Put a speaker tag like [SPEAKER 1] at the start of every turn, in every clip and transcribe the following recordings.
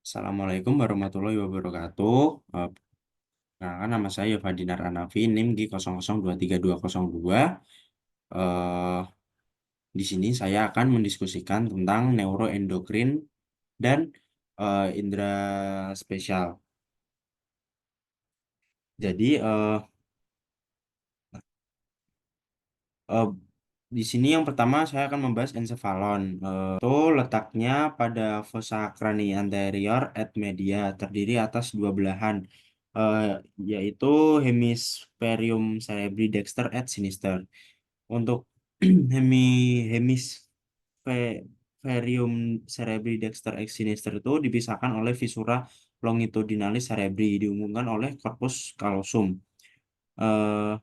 [SPEAKER 1] Assalamualaikum warahmatullahi wabarakatuh. Perkenalkan nama saya Yovadinar Anafi, NIM G002322. Eh, di sini saya akan mendiskusikan tentang neuroendokrin dan indera spesial. Jadi eh, di sini yang pertama saya akan membahas ensefalon. Itu letaknya pada fossa cranii anterior et media, terdiri atas dua belahan, eh, yaitu hemispherium cerebri dexter et sinister. Untuk hemi hemispherium cerebri dexter et sinister itu dipisahkan oleh visura longitudinalis cerebri, dihubungkan oleh corpus callosum. Eh,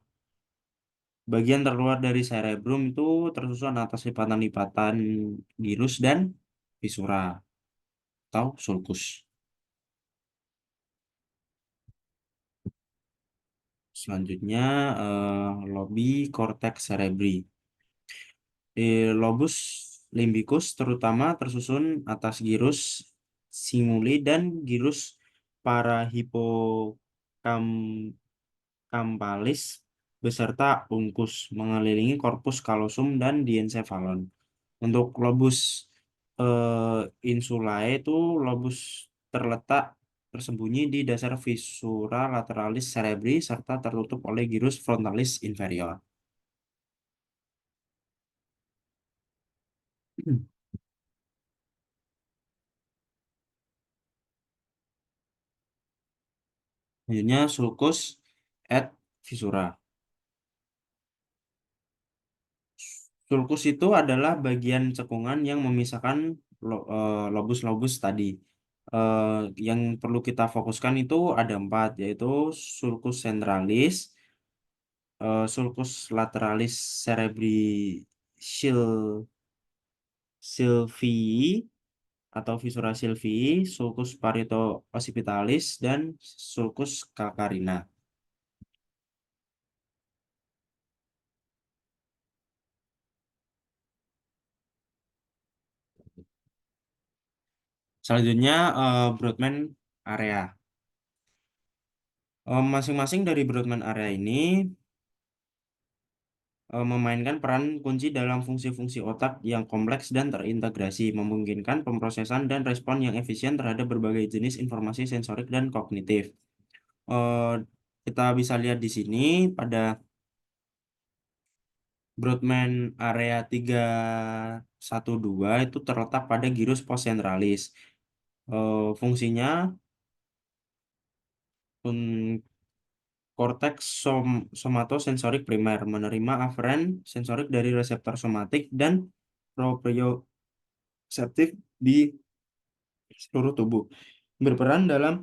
[SPEAKER 1] Bagian terluar dari cerebrum itu tersusun atas lipatan-lipatan gyrus dan visura atau sulcus. Selanjutnya, lobi cortex cerebri. Lobus limbicus terutama tersusun atas gyrus singuli dan gyrus parahipokampalis beserta uncus mengelilingi korpus callosum dan diencephalon. Untuk lobus insulae itu lobus terletak tersembunyi di dasar visura lateralis cerebri serta tertutup oleh gyrus frontalis inferior. Selanjutnya sulcus et visura. Sulcus itu adalah bagian cekungan yang memisahkan lobus-lobus tadi. Eh, yang perlu kita fokuskan itu ada empat, yaitu sulcus centralis, sulcus lateralis cerebri Sylvii atau visura Sylvii, sulcus parieto occipitalis, dan sulcus calcarina. Selanjutnya, Brodmann area. Masing-masing dari Brodmann area ini memainkan peran kunci dalam fungsi-fungsi otak yang kompleks dan terintegrasi, memungkinkan pemrosesan dan respon yang efisien terhadap berbagai jenis informasi sensorik dan kognitif. Eh, Kita bisa lihat di sini pada Brodmann area 312 itu terletak pada gyrus postcentralis. Fungsinya korteks somatosensorik primer menerima aferen sensorik dari reseptor somatik dan proprioceptif di seluruh tubuh. Berperan dalam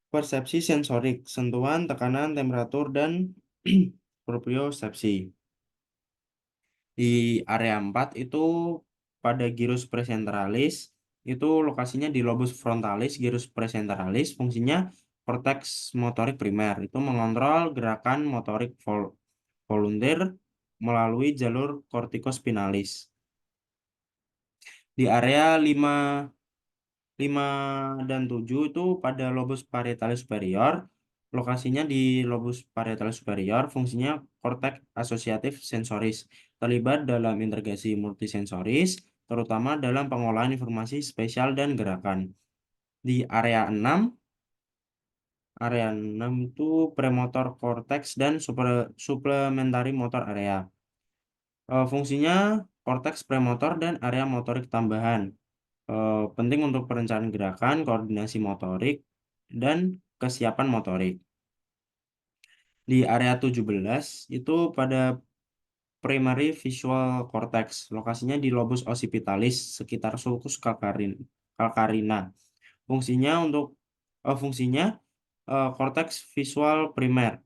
[SPEAKER 1] persepsi sensorik, sentuhan, tekanan, temperatur, dan propriosepsi. Di area 4 itu pada gyrus presenteralis, itu lokasinya di lobus frontalis, gyrus presenteralis, fungsinya korteks motorik primer, itu mengontrol gerakan motorik volunteer melalui jalur kortikospinalis. Di area 5 dan 7 itu pada lobus parietalis superior. Lokasinya di lobus parietalis superior, fungsinya korteks asosiatif sensoris, terlibat dalam integrasi multisensoris, terutama dalam pengolahan informasi spesial dan gerakan. Di area 6 itu premotor cortex dan supplementary motor area. Fungsinya korteks premotor dan area motorik tambahan. Penting untuk perencanaan gerakan, koordinasi motorik, dan kesiapan motorik. Di area 17 itu pada primary visual cortex, lokasinya di lobus occipitalis sekitar sulcus calcarina. Fungsinya untuk fungsinya korteks visual primer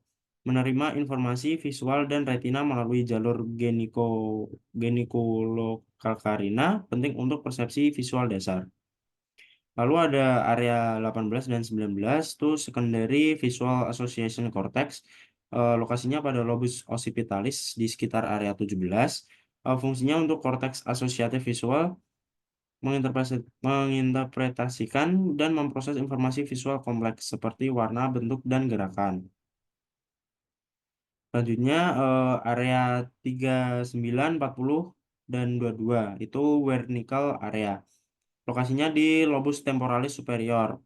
[SPEAKER 1] menerima informasi visual dan retina melalui jalur genikulokalkarina, penting untuk persepsi visual dasar. Lalu ada area 18 dan 19 itu secondary visual association cortex. Lokasinya pada lobus occipitalis di sekitar area 17. Fungsinya untuk cortex associative visual menginterpretasikan dan memproses informasi visual kompleks seperti warna, bentuk, dan gerakan. Selanjutnya area 39, 40, dan 22 itu vertical area. Lokasinya di lobus temporalis superior,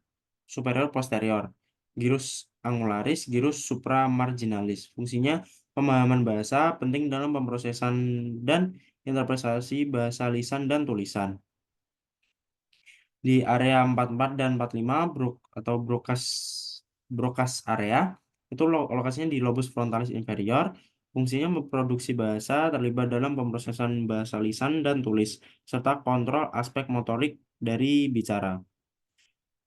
[SPEAKER 1] superior posterior, gyrus angularis, gyrus supramarginalis. Fungsinya pemahaman bahasa penting dalam pemrosesan dan interpretasi bahasa lisan dan tulisan. Di area 44 dan 45 atau brokas area itu lokasinya di lobus frontalis inferior. Fungsinya memproduksi bahasa, terlibat dalam pemrosesan bahasa lisan dan tulis, serta kontrol aspek motorik dari bicara.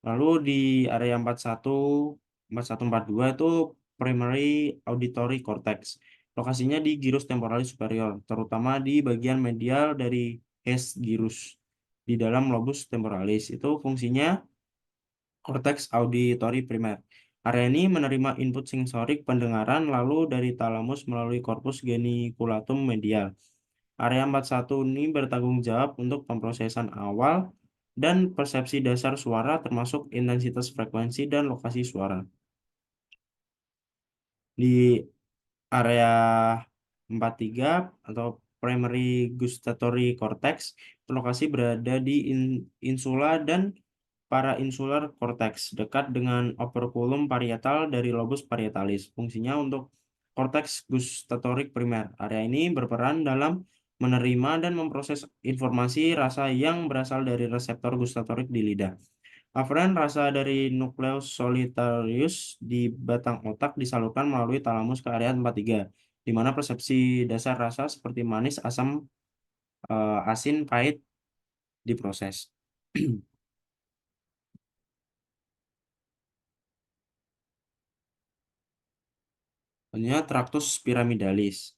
[SPEAKER 1] Lalu di area 41, 41, 42 itu primary auditory cortex. Lokasinya di gyrus temporalis superior, terutama di bagian medial dari Hess gyrus di dalam lobus temporalis. Itu fungsinya cortex auditory primer. Area ini menerima input sensorik pendengaran lalu dari talamus melalui corpus geniculatum medial. Area 41 ini bertanggung jawab untuk pemrosesan awal dan persepsi dasar suara termasuk intensitas frekuensi dan lokasi suara. Di area 43 atau primary gustatory cortex, lokasi berada di insula dan parainsular cortex dekat dengan operculum parietal dari lobus parietalis. Fungsinya untuk cortex gustatorik primer. Area ini berperan dalam menerima dan memproses informasi rasa yang berasal dari reseptor gustatorik di lidah. Aferen rasa dari nukleus solitarius di batang otak disalurkan melalui talamus ke area 43, di mana persepsi dasar rasa seperti manis, asam, asin, pahit diproses. Selanjutnya, traktus piramidalis.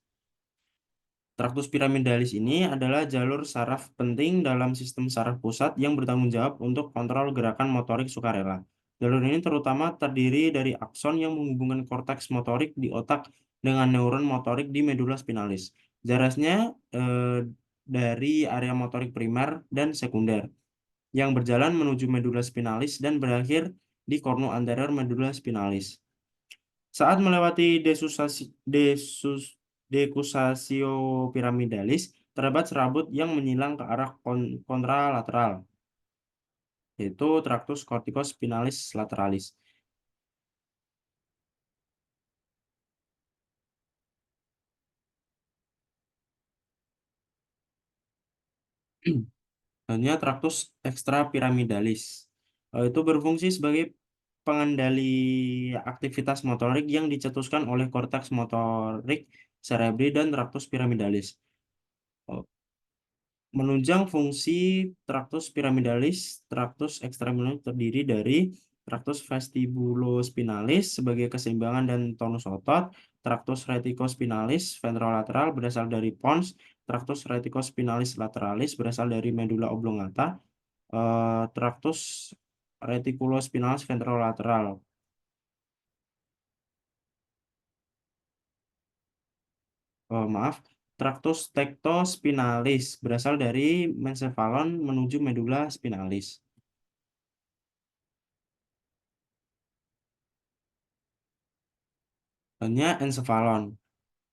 [SPEAKER 1] Traktus piramidalis ini adalah jalur saraf penting dalam sistem saraf pusat yang bertanggung jawab untuk kontrol gerakan motorik sukarela. Jalur ini terutama terdiri dari akson yang menghubungkan korteks motorik di otak dengan neuron motorik di medula spinalis. Jaraknya dari area motorik primer dan sekunder yang berjalan menuju medula spinalis dan berakhir di kornu anterior medula spinalis. Saat melewati dekusasio piramidalis, terdapat serabut yang menyilang ke arah kontralateral, yaitu traktus corticospinalis lateralis. Selanjutnya, traktus ekstrapiramidalis. Itu berfungsi sebagai pengendali aktivitas motorik yang dicetuskan oleh korteks motorik cerebri dan traktus piramidalis. Oh, menunjang fungsi traktus piramidalis, traktus ekstrapiramidalis terdiri dari traktus vestibulospinalis sebagai keseimbangan dan tonus otot, traktus reticospinalis ventrolateral berasal dari pons, traktus reticospinalis lateralis berasal dari medula oblongata, traktus reticulospinalis ventrolateral. Maaf, traktus tectospinalis berasal dari mencephalon menuju medula spinalis. Selanjutnya encephalon.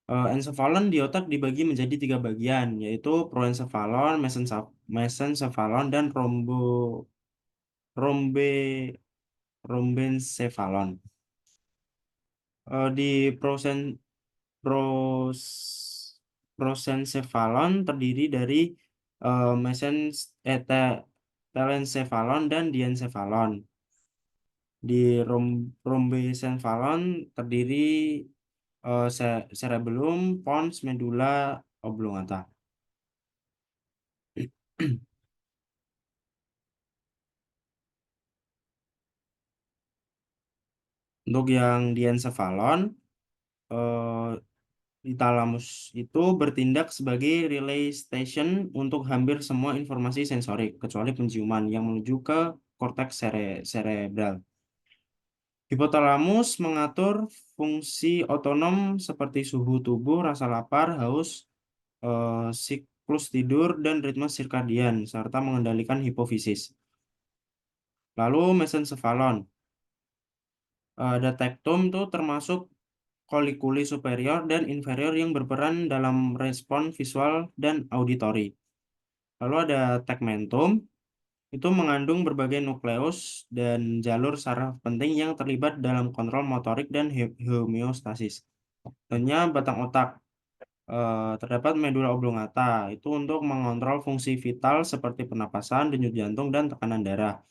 [SPEAKER 1] Encephalon di otak dibagi menjadi tiga bagian, yaitu proencephalon, mesencephalon, dan rombe, rombencephalon. Di pros, prosencephalon terdiri dari mesens, telencephalon dan diencephalon. Di rombencephalon terdiri cerebellum, pons, medulla oblongata. Untuk yang diencephalon, eh, di talamus itu bertindak sebagai relay station untuk hampir semua informasi sensorik, kecuali penciuman yang menuju ke korteks cerebral. Hipotalamus mengatur fungsi otonom seperti suhu tubuh, rasa lapar, haus, siklus tidur dan ritme sirkadian, serta mengendalikan hipofisis. Lalu mesencephalon. Ada tektum tuh termasuk kolikuli superior dan inferior yang berperan dalam respon visual dan auditori. Lalu ada tegmentum, itu mengandung berbagai nukleus dan jalur saraf penting yang terlibat dalam kontrol motorik dan homeostasis. Tentunya batang otak. Terdapat medula oblongata, itu untuk mengontrol fungsi vital seperti pernapasan, denyut jantung, dan tekanan darah.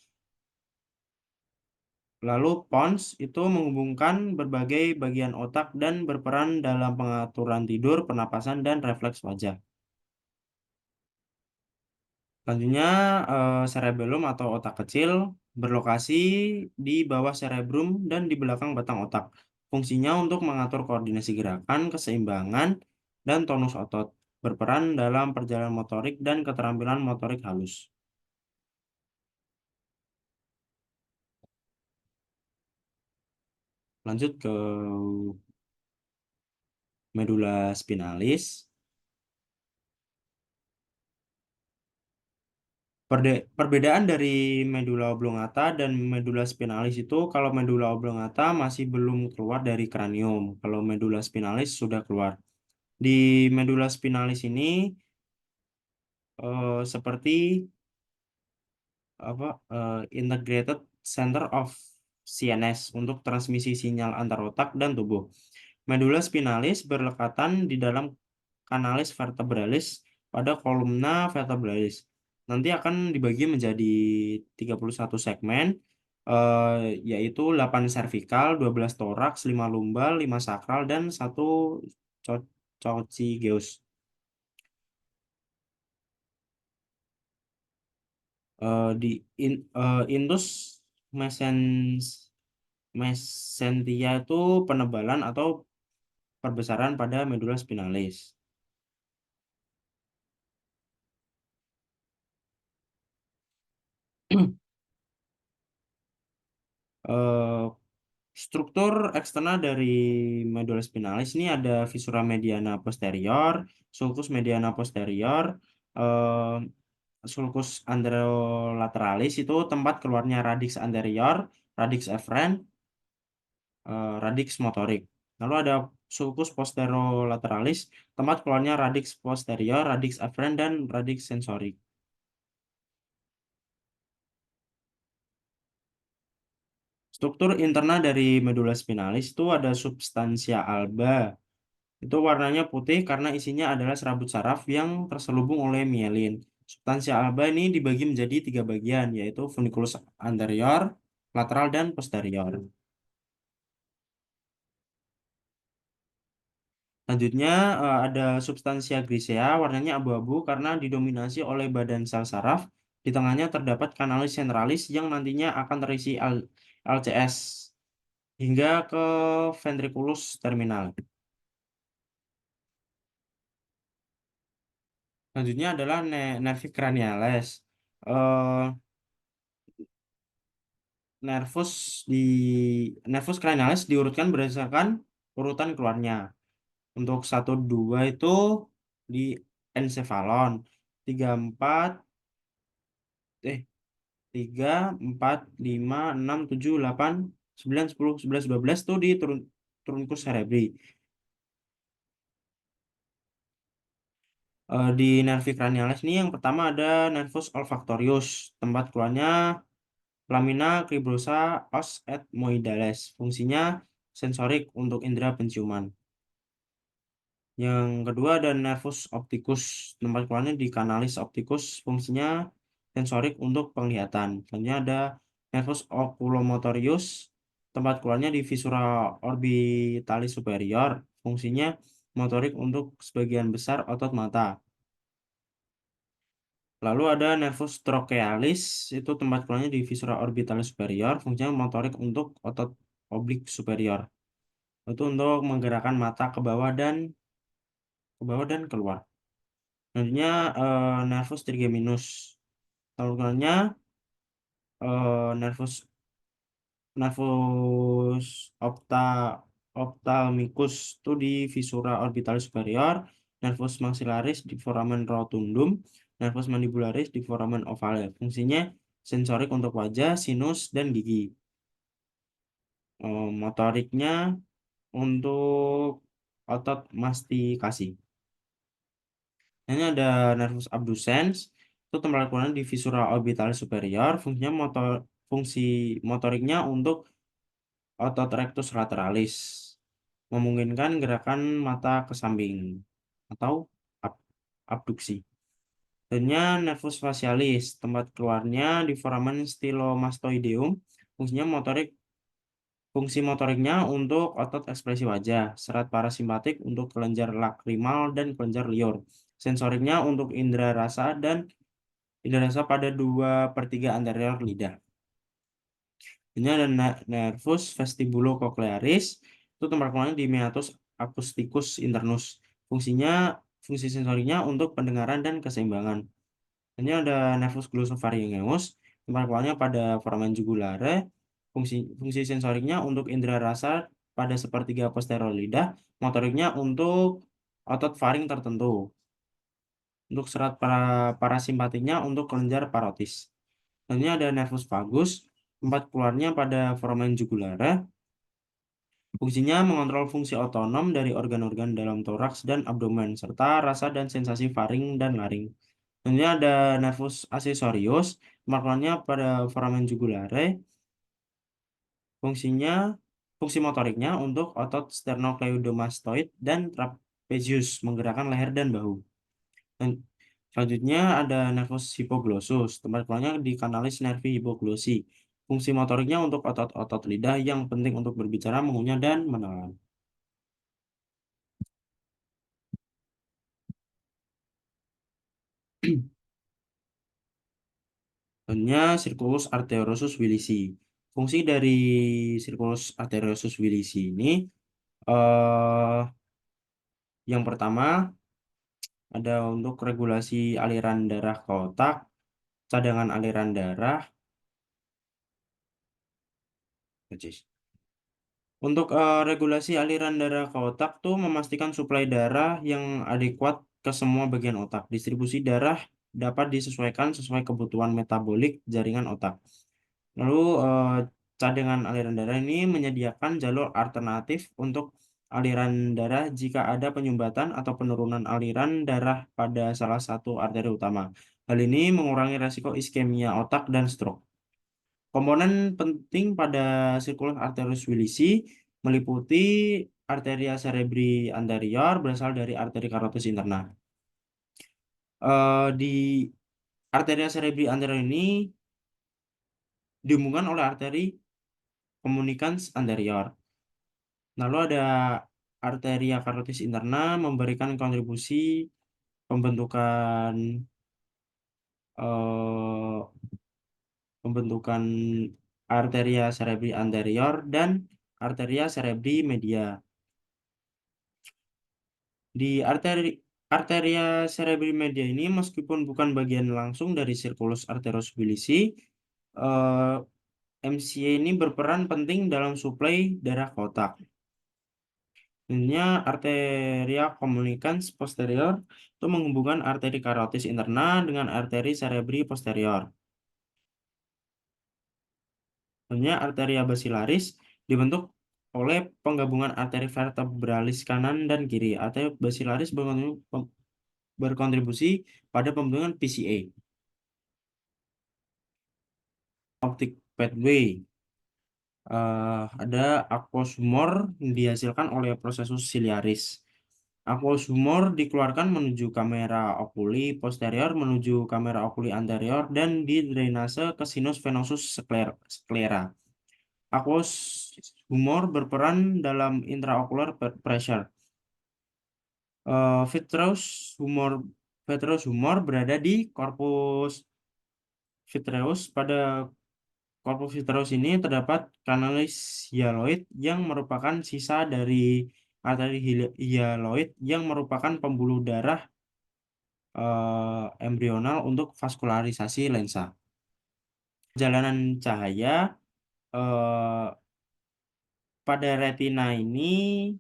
[SPEAKER 1] Lalu pons itu menghubungkan berbagai bagian otak dan berperan dalam pengaturan tidur, pernapasan, dan refleks wajah. Selanjutnya, cerebellum atau otak kecil berlokasi di bawah cerebrum dan di belakang batang otak. Fungsinya untuk mengatur koordinasi gerakan, keseimbangan, dan tonus otot. Berperan dalam perjalanan motorik dan keterampilan motorik halus. Lanjut ke medula spinalis. Perbedaan dari medula oblongata dan medula spinalis itu, kalau medula oblongata masih belum keluar dari kranium, kalau medula spinalis sudah keluar. Di medula spinalis ini seperti apa integrated center of CNS untuk transmisi sinyal antar otak dan tubuh. Medula spinalis berlekatan di dalam canalis vertebralis pada kolumna vertebralis. Nanti akan dibagi menjadi 31 segmen, yaitu 8 servikal, 12 toraks, 5 lumbal, 5 sakral, dan 1 coccygeus. Di intus mesens mesentia itu penebalan atau perbesaran pada medula spinalis. Eh, Struktur eksternal dari medula spinalis ini ada visura mediana posterior, sulcus mediana posterior, eh, sulcus anterolateralis itu tempat keluarnya radix anterior, radix efferent, radix motorik. Lalu ada sulcus posterolateralis, tempat keluarnya radix posterior, radix efferent, dan radix sensorik. Struktur internal dari medula spinalis itu ada substansia alba. Itu warnanya putih karena isinya adalah serabut saraf yang terselubung oleh mielin. Substansia alba ini dibagi menjadi 3 bagian, yaitu funiculus anterior, lateral, dan posterior. Selanjutnya ada substansia grisea, warnanya abu-abu karena didominasi oleh badan sel saraf. Di tengahnya terdapat kanalis centralis yang nantinya akan terisi LCS hingga ke ventriculus terminal. Selanjutnya adalah nervi craniales. Eh, nervus di nervus cranialis diurutkan berdasarkan urutan keluarnya. Untuk 1 2 itu di encephalon, 3 4 eh 3 4 5 6 7 8 9 10 11 12 tuh di truncus cerebri. Di nervi cranialis ini yang pertama ada nervus olfactorius, tempat keluarnya lamina cribrosa os ethmoidales. Fungsinya sensorik untuk indera penciuman. Yang kedua ada nervus opticus, tempat keluarnya di canalis opticus, fungsinya sensorik untuk penglihatan. Selanjutnya ada nervus oculomotorius, tempat keluarnya di visura orbitalis superior, fungsinya motorik untuk sebagian besar otot mata. Lalu ada nervus trochealis, itu tempat keluarnya di visura orbitalis superior, fungsinya motorik untuk otot oblik superior. Itu untuk menggerakkan mata ke bawah dan keluar. Selanjutnya nervus trigeminus. Salurannya nervus nervus ophthalmicus itu di visura orbitalis superior. nervus maxillaris di foramen rotundum, nervus mandibularis di foramen ovale. Fungsinya sensorik untuk wajah, sinus, dan gigi. Motoriknya untuk otot mastikasi. Ini ada nervus abducens, itu tempat lakukan di visura orbitalis superior. Fungsi motoriknya untuk otot rectus lateralis, memungkinkan gerakan mata ke samping atau ab- abduksi. Selanjutnya nervus facialis, tempat keluarnya di foramen stylomastoideum. Fungsinya motorik Fungsi motoriknya untuk otot ekspresi wajah, serat parasimpatik untuk kelenjar lakrimal dan kelenjar liur. Sensoriknya untuk indera rasa pada 2/3 anterior lidah. Ini ada nervus vestibulocochlearis, itu tempat keluarnya di meatus acousticus internus. Fungsi sensoriknya untuk pendengaran dan keseimbangan. Ini ada nervus glossopharyngeus, tempat keluarnya pada foramen jugulare. Fungsi sensoriknya untuk indera rasa pada sepertiga posterior lidah, motoriknya untuk otot faring tertentu. Untuk serat parasimpatiknya untuk kelenjar parotis. Selanjutnya ada nervus vagus, tempat keluarnya pada foramen jugulare. Fungsinya mengontrol fungsi otonom dari organ-organ dalam toraks dan abdomen, serta rasa dan sensasi faring dan laring. Selanjutnya ada nervus accessorius, tempat keluarnya pada foramen jugulare. Fungsinya, Fungsi motoriknya untuk otot sternocleidomastoid dan trapezius, menggerakkan leher dan bahu. Dan selanjutnya ada nervus hypoglossus, tempat keluarnya di kanalis nervi hipoglossi. Fungsi motoriknya untuk otot-otot lidah yang penting untuk berbicara, mengunyah, dan menelan. Selanjutnya circulus arteriosus wilisi. Fungsi dari circulus arteriosus wilisi ini eh yang pertama ada untuk regulasi aliran darah ke otak, cadangan aliran darah, percis. Untuk regulasi aliran darah ke otak tuh memastikan suplai darah yang adekuat ke semua bagian otak. Distribusi darah dapat disesuaikan sesuai kebutuhan metabolik jaringan otak. Lalu cadangan aliran darah ini menyediakan jalur alternatif untuk aliran darah jika ada penyumbatan atau penurunan aliran darah pada salah satu arteri utama. Hal ini mengurangi risiko iskemia otak dan stroke. Komponen penting pada sirkulus arterius Willisi meliputi arteria cerebri anterior berasal dari arteri carotis interna. Di arteria cerebri anterior ini dihubungkan oleh arteri communicans anterior. Lalu ada arteria carotis interna memberikan kontribusi pembentukan eh, pembentukan arteria cerebri anterior dan arteria cerebri media. Di arteria cerebri media ini meskipun bukan bagian langsung dari circulus arterius Willisi, eh, MCA ini berperan penting dalam suplai darah ke otak. Selanjutnya, arteria communicans posterior itu menghubungkan arteri carotis interna dengan arteri cerebri posterior. Selanjutnya, arteria basilaris dibentuk oleh penggabungan arteri vertebralis kanan dan kiri. Arteri basilaris berkontribusi pada pembentukan PCA, optic pathway. Ada aqueous humor yang dihasilkan oleh prosesus ciliaris. Aqueous humor dikeluarkan menuju kamera okuli posterior menuju kamera okuli anterior dan didrainase ke sinus venosus sclera. Aqueous humor berperan dalam intraocular pressure. Eh, vitreous humor Vitreous humor berada di corpus vitreous. Pada corpus vitreous ini terdapat kanalis hyaloid yang merupakan sisa dari arteri hyaloid yang merupakan pembuluh darah embrional untuk vaskularisasi lensa. Perjalanan cahaya eh, pada retina ini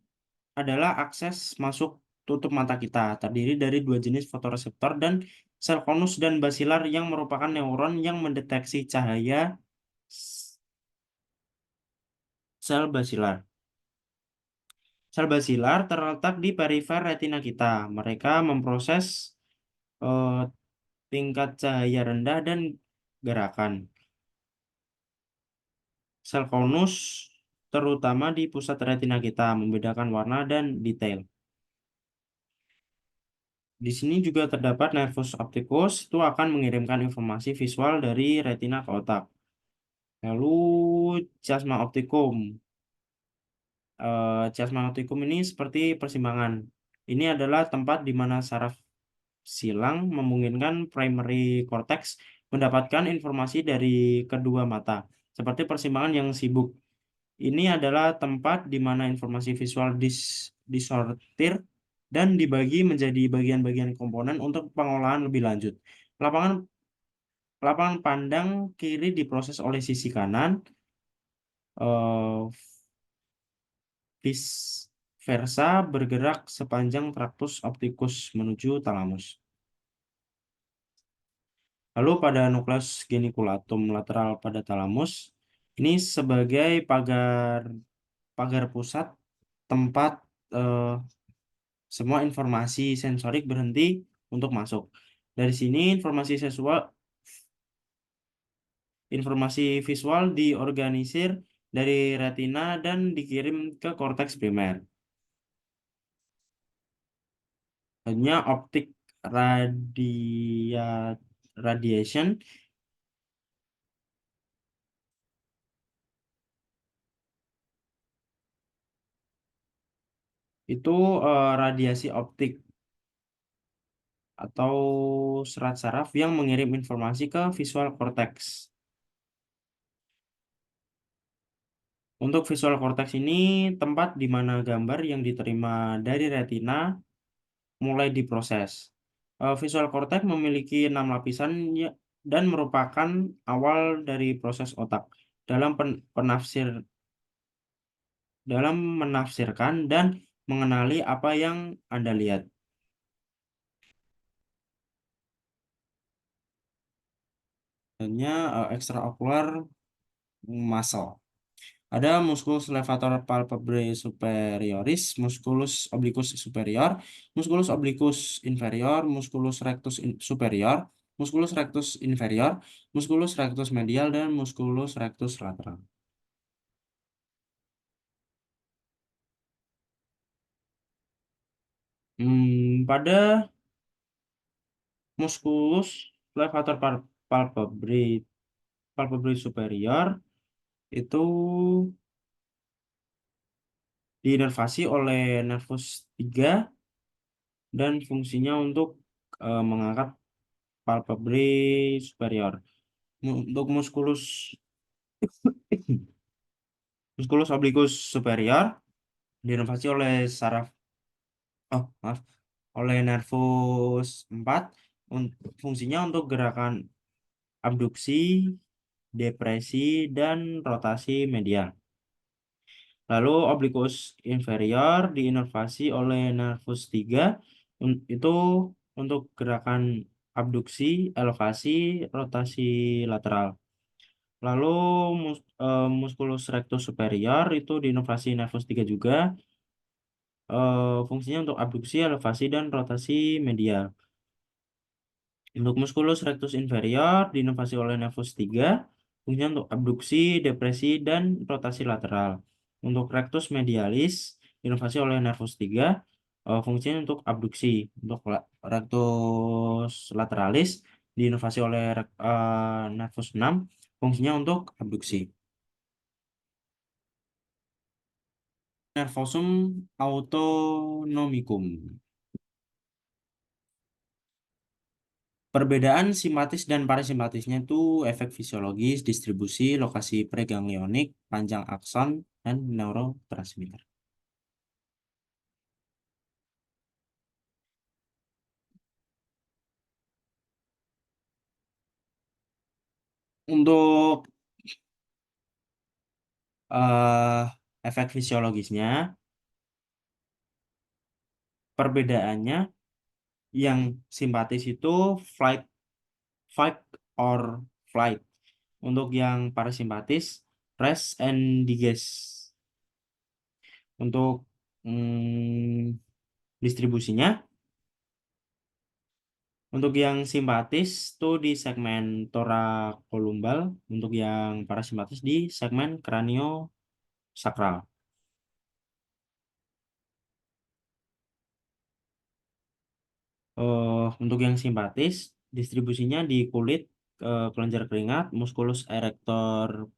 [SPEAKER 1] adalah akses masuk tutup mata kita, terdiri dari dua jenis fotoreseptor dan sel konus dan basilar yang merupakan neuron yang mendeteksi cahaya sel basilar. Sel basilar terletak di perifer retina kita. Mereka memproses eh, tingkat cahaya rendah dan gerakan. Sel konus terutama di pusat retina kita, membedakan warna dan detail. Di sini juga terdapat nervus opticus, itu akan mengirimkan informasi visual dari retina ke otak. Lalu chiasma opticum. Chiasma opticum ini seperti persimpangan. Ini adalah tempat di mana saraf silang memungkinkan primary cortex mendapatkan informasi dari kedua mata, seperti persimpangan yang sibuk. Ini adalah tempat di mana informasi visual disortir dan dibagi menjadi bagian-bagian komponen untuk pengolahan lebih lanjut. Lapangan lapangan pandang kiri diproses oleh sisi kanan, eh, vice versa bergerak sepanjang traktus opticus menuju talamus. Lalu pada nukleus geniculatum lateral pada talamus, ini sebagai pagar pagar pusat tempat eh, semua informasi sensorik berhenti untuk masuk. Dari sini informasi visual diorganisir dari retina dan dikirim ke korteks primer. Hanya optik radia radiation itu radiasi optik atau serat saraf yang mengirim informasi ke visual cortex. Untuk visual cortex ini tempat di mana gambar yang diterima dari retina mulai diproses. Visual cortex memiliki 6 lapisan dan merupakan awal dari proses otak dalam dalam menafsirkan dan mengenali apa yang Anda lihat. Hanya extraocular muscle. Ada musculus levator palpebrae superioris, musculus obliquus superior, musculus obliquus inferior, musculus superior, musculus rectus inferior, musculus rectus medial, dan musculus rectus lateral. Pada musculus levator palpebrae superior itu diinervasi oleh nervus 3 dan fungsinya untuk mengangkat palpebrae superior. Untuk musculus obliquus superior diinervasi oleh maaf, oleh nervus 4, fungsinya untuk gerakan abduksi, depresi, dan rotasi medial. Lalu obliquus inferior diinervasi oleh nervus 3 itu untuk gerakan abduksi, elevasi, rotasi lateral. Lalu musculus rectus superior itu diinervasi nervus 3 juga, fungsinya untuk abduksi, elevasi, dan rotasi medial. Untuk musculus rectus inferior diinervasi oleh nervus 3, fungsinya untuk abduksi, depresi, dan rotasi lateral. Untuk rectus medialis diinervasi oleh nervus 3, fungsinya untuk abduksi. Untuk rectus lateralis diinervasi oleh nervus 6, fungsinya untuk abduksi. Nervosum autonomicum. Perbedaan simpatis dan parasimpatisnya itu efek fisiologis, distribusi, lokasi preganglionik, panjang akson, dan neurotransmitter. Untuk efek fisiologisnya, Perbedaannya, yang simpatis itu flight, fight or flight. Untuk yang parasimpatis, rest and digest. Untuk distribusinya, untuk yang simpatis tuh di segmen thoracolumbar, untuk yang parasimpatis di segmen craniosacral. Untuk yang simpatis, distribusinya di kulit, kelenjar keringat, musculus erector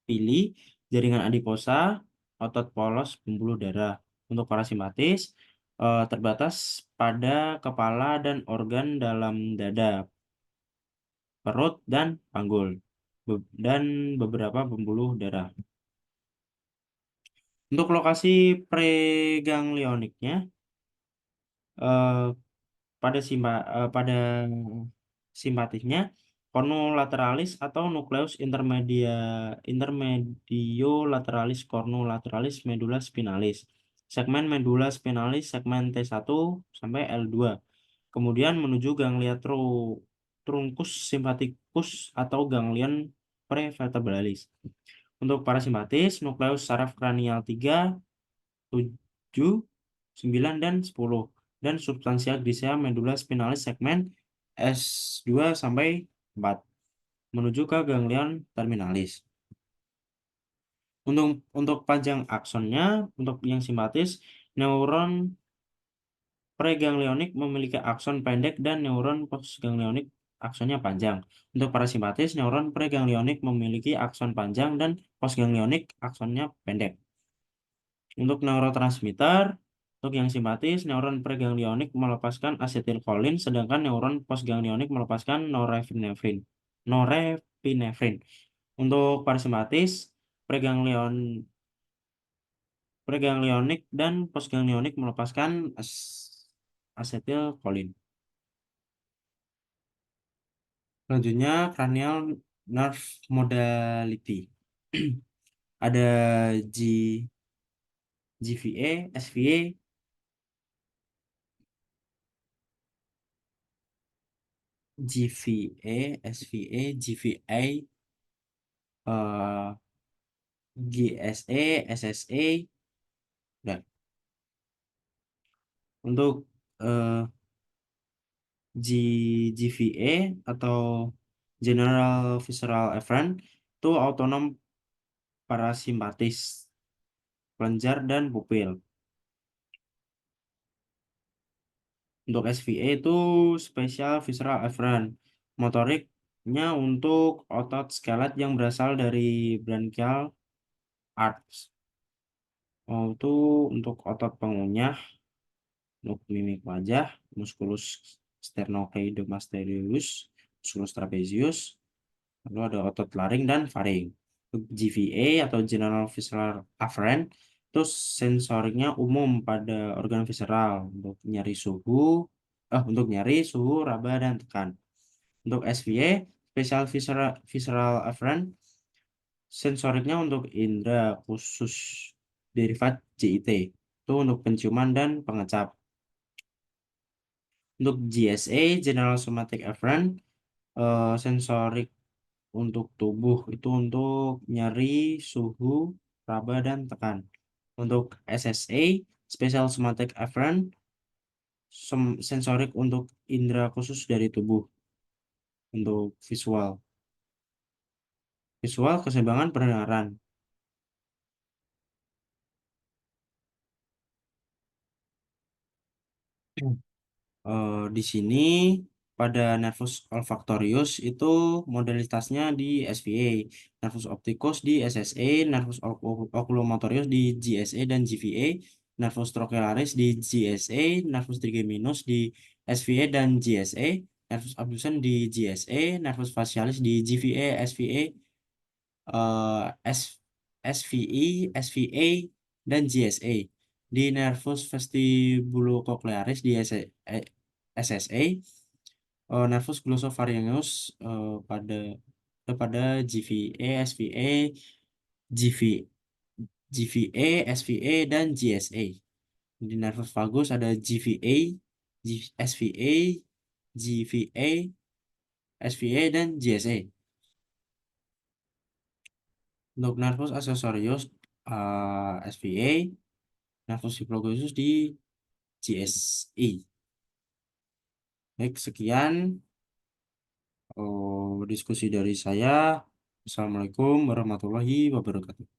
[SPEAKER 1] pili, jaringan adiposa, otot polos, pembuluh darah. Untuk parasimpatis, terbatas pada kepala dan organ dalam dada, perut, dan panggul, dan beberapa pembuluh darah. Untuk lokasi preganglioniknya, eh, pada simpatiknya cornulateralis atau nucleus intermediolaterales cornulateralis medulla spinalis. Segmen medulla spinalis segmen T1 sampai L2. Kemudian menuju ganglia truncus sympathicus atau ganglion prevertebralis. Untuk parasimpatis, nukleus saraf kranial 3, 7, 9, dan 10, dan substansia grisea medulla spinalis segmen S2 sampai 4 menuju ke ganglion terminalis. Untuk panjang aksonnya, untuk yang simpatis, neuron preganglionik memiliki akson pendek dan neuron postganglionik aksonnya panjang. Untuk parasimpatis, neuron preganglionik memiliki akson panjang dan postganglionik aksonnya pendek. Untuk neurotransmitter, untuk yang simpatis, neuron preganglionik melepaskan asetilkolin, sedangkan neuron postganglionik melepaskan norepinefrin. Norepinefrin. Untuk parasimpatis, preganglion, preganglionik dan postganglionik melepaskan asetilkolin. Selanjutnya, cranial nerve modality. Ada G, GVA, SVA, GVA, SVA, GVA, eh, GSE, SSE. Dan untuk eh, GVA atau General Visceral Afferent itu autonom parasimpatis, kelenjar dan pupil. Untuk SVA itu Special Visceral Afferent, motoriknya untuk otot skelet yang berasal dari branchial arch. Itu untuk otot pengunyah, untuk mimik wajah, musculus sternocleidomastoideus, musculus trapezius, lalu ada otot laring dan faring. Untuk GVA atau General Visceral Afferent itu sensoriknya umum pada organ visceral untuk nyari suhu, raba, dan tekan. Untuk SVA, Special Visceral Afferent, sensoriknya untuk indera khusus derivat JIT, itu untuk penciuman dan pengecap. Untuk GSA, General Somatic Afferent, sensorik untuk tubuh itu untuk nyeri, suhu, raba, dan tekan. Untuk SSA, Special Somatic Afferent, sensorik untuk indera khusus dari tubuh. Untuk visual keseimbangan pendengaran. Di sini pada nervus olfactorius itu modalitasnya di SVA, nervus opticus di SSA, nervus oculomotorius di GSA dan GVA, nervus trochlearis di GSA, nervus trigeminus di SVA dan GSA, nervus abducens di GSA, nervus facialis di GVA, SVA, S, SVI, SVA, dan GSA. Di nervus vestibulocochlearis di SSA, nervus glossopharyngeus pada GVA, SVA, GV, GVA, SVA, dan GSA. Di nervus vagus ada GVA, SVA, GVA, SVA, dan GSA. Untuk nervus accessorius SVA, nervus subclavius di GSI. Baik, sekian diskusi dari saya. Assalamualaikum warahmatullahi wabarakatuh.